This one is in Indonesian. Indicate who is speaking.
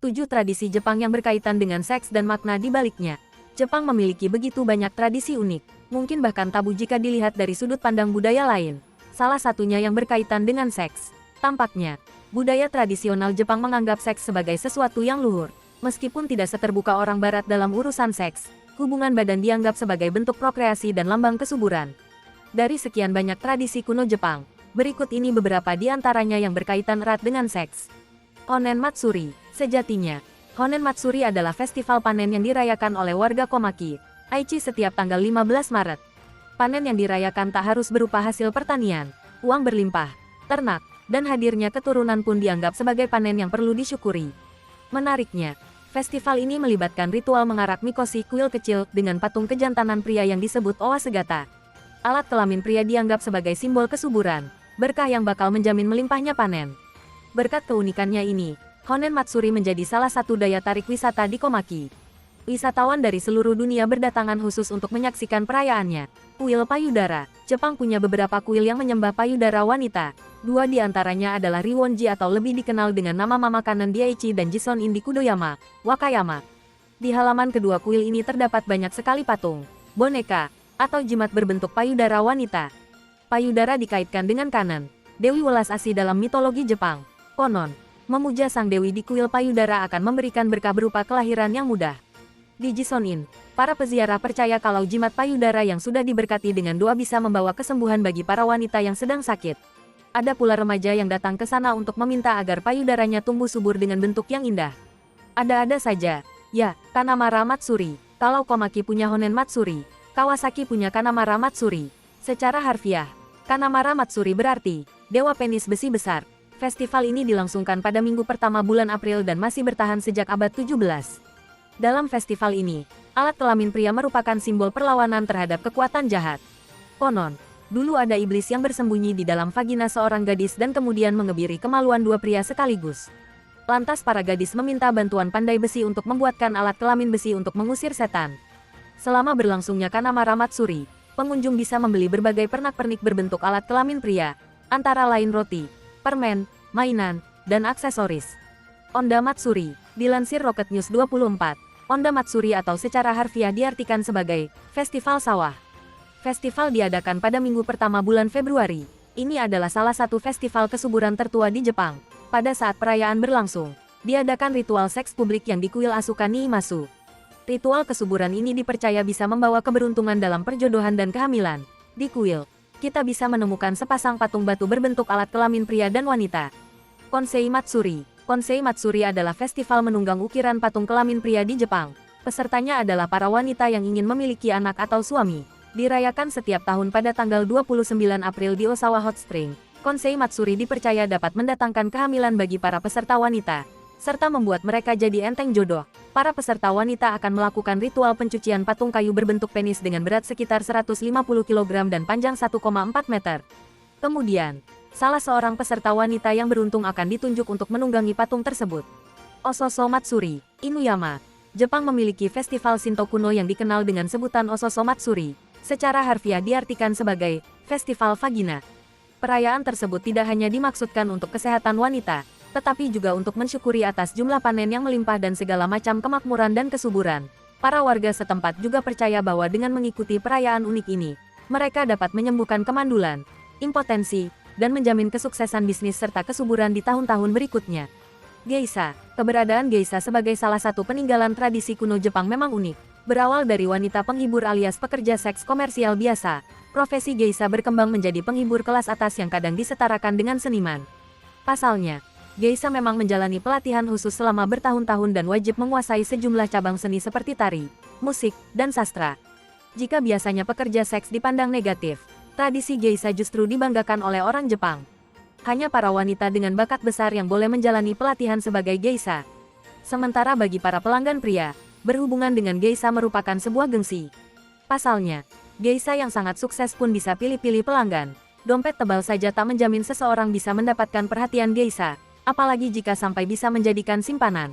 Speaker 1: 7 tradisi Jepang yang berkaitan dengan seks dan makna di baliknya. Jepang memiliki begitu banyak tradisi unik, mungkin bahkan tabu jika dilihat dari sudut pandang budaya lain. Salah satunya yang berkaitan dengan seks. Tampaknya, budaya tradisional Jepang menganggap seks sebagai sesuatu yang luhur. Meskipun tidak seterbuka orang barat dalam urusan seks, hubungan badan dianggap sebagai bentuk prokreasi dan lambang kesuburan. Dari sekian banyak tradisi kuno Jepang, berikut ini beberapa di antaranya yang berkaitan erat dengan seks. Honen Matsuri. Sejatinya, Honen Matsuri adalah festival panen yang dirayakan oleh warga Komaki, Aichi setiap tanggal 15 Maret. Panen yang dirayakan tak harus berupa hasil pertanian, uang berlimpah, ternak, dan hadirnya keturunan pun dianggap sebagai panen yang perlu disyukuri. Menariknya, festival ini melibatkan ritual mengarak mikoshi kuil kecil dengan patung kejantanan pria yang disebut Owa Segata. Alat kelamin pria dianggap sebagai simbol kesuburan, berkah yang bakal menjamin melimpahnya panen. Berkat keunikannya ini, Honen Matsuri menjadi salah satu daya tarik wisata di Komaki. Wisatawan dari seluruh dunia berdatangan khusus untuk menyaksikan perayaannya. Kuil payudara. Jepang punya beberapa kuil yang menyembah payudara wanita. 2 di antaranya adalah Riwonji atau lebih dikenal dengan nama Mama Kanen di Aichi dan Jison-in di Kudoyama, Wakayama. Di halaman kedua kuil ini terdapat banyak sekali patung, boneka, atau jimat berbentuk payudara wanita. Payudara dikaitkan dengan Kanen, Dewi welas asih dalam mitologi Jepang. Konon, memuja sang dewi di kuil payudara akan memberikan berkah berupa kelahiran yang mudah. Di Jison-in, para peziarah percaya kalau jimat payudara yang sudah diberkati dengan doa bisa membawa kesembuhan bagi para wanita yang sedang sakit. Ada pula remaja yang datang ke sana untuk meminta agar payudaranya tumbuh subur dengan bentuk yang indah. Ada-ada saja. Ya, Kanamara Matsuri. Kalau Komaki punya Honen Matsuri, Kawasaki punya Kanamara Matsuri. Secara harfiah, Kanamara Matsuri berarti Dewa Penis Besi Besar. Festival ini dilangsungkan pada minggu pertama bulan April dan masih bertahan sejak abad 17. Dalam festival ini, alat kelamin pria merupakan simbol perlawanan terhadap kekuatan jahat. Konon, dulu ada iblis yang bersembunyi di dalam vagina seorang gadis dan kemudian mengebiri kemaluan 2 pria sekaligus. Lantas para gadis meminta bantuan pandai besi untuk membuatkan alat kelamin besi untuk mengusir setan. Selama berlangsungnya Kanamara Matsuri, pengunjung bisa membeli berbagai pernak-pernik berbentuk alat kelamin pria, antara lain roti, permen, mainan, dan aksesoris. Onda Matsuri. Dilansir Rocket News 24, Onda Matsuri atau secara harfiah diartikan sebagai Festival Sawah. Festival diadakan pada minggu pertama bulan Februari. Ini adalah salah satu festival kesuburan tertua di Jepang. Pada saat perayaan berlangsung, diadakan ritual seks publik yang di kuil Asuka Niimasu. Ritual kesuburan ini dipercaya bisa membawa keberuntungan dalam perjodohan dan kehamilan. Di kuil, kita bisa menemukan sepasang patung batu berbentuk alat kelamin pria dan wanita. Konsei Matsuri. Konsei Matsuri adalah festival menunggang ukiran patung kelamin pria di Jepang. Pesertanya adalah para wanita yang ingin memiliki anak atau suami. Dirayakan setiap tahun pada tanggal 29 April di Osawa Hot Spring. Konsei Matsuri dipercaya dapat mendatangkan kehamilan bagi para peserta wanita, serta membuat mereka jadi enteng jodoh. Para peserta wanita akan melakukan ritual pencucian patung kayu berbentuk penis dengan berat sekitar 150 kg dan panjang 1,4 meter. Kemudian, salah seorang peserta wanita yang beruntung akan ditunjuk untuk menunggangi patung tersebut. Ososo Matsuri, Inuyama. Jepang memiliki festival Shinto kuno yang dikenal dengan sebutan Ososo Matsuri. Secara harfiah diartikan sebagai Festival Vagina. Perayaan tersebut tidak hanya dimaksudkan untuk kesehatan wanita, tetapi juga untuk mensyukuri atas jumlah panen yang melimpah dan segala macam kemakmuran dan kesuburan. Para warga setempat juga percaya bahwa dengan mengikuti perayaan unik ini, mereka dapat menyembuhkan kemandulan, impotensi, dan menjamin kesuksesan bisnis serta kesuburan di tahun-tahun berikutnya. Geisha. Keberadaan geisha sebagai salah satu peninggalan tradisi kuno Jepang memang unik. Berawal dari wanita penghibur alias pekerja seks komersial biasa, profesi geisha berkembang menjadi penghibur kelas atas yang kadang disetarakan dengan seniman. Pasalnya, geisha memang menjalani pelatihan khusus selama bertahun-tahun dan wajib menguasai sejumlah cabang seni seperti tari, musik, dan sastra. Jika biasanya pekerja seks dipandang negatif, tradisi geisha justru dibanggakan oleh orang Jepang. Hanya para wanita dengan bakat besar yang boleh menjalani pelatihan sebagai geisha. Sementara bagi para pelanggan pria, berhubungan dengan geisha merupakan sebuah gengsi. Pasalnya, geisha yang sangat sukses pun bisa pilih-pilih pelanggan. Dompet tebal saja tak menjamin seseorang bisa mendapatkan perhatian geisha, apalagi jika sampai bisa menjadikan simpanan.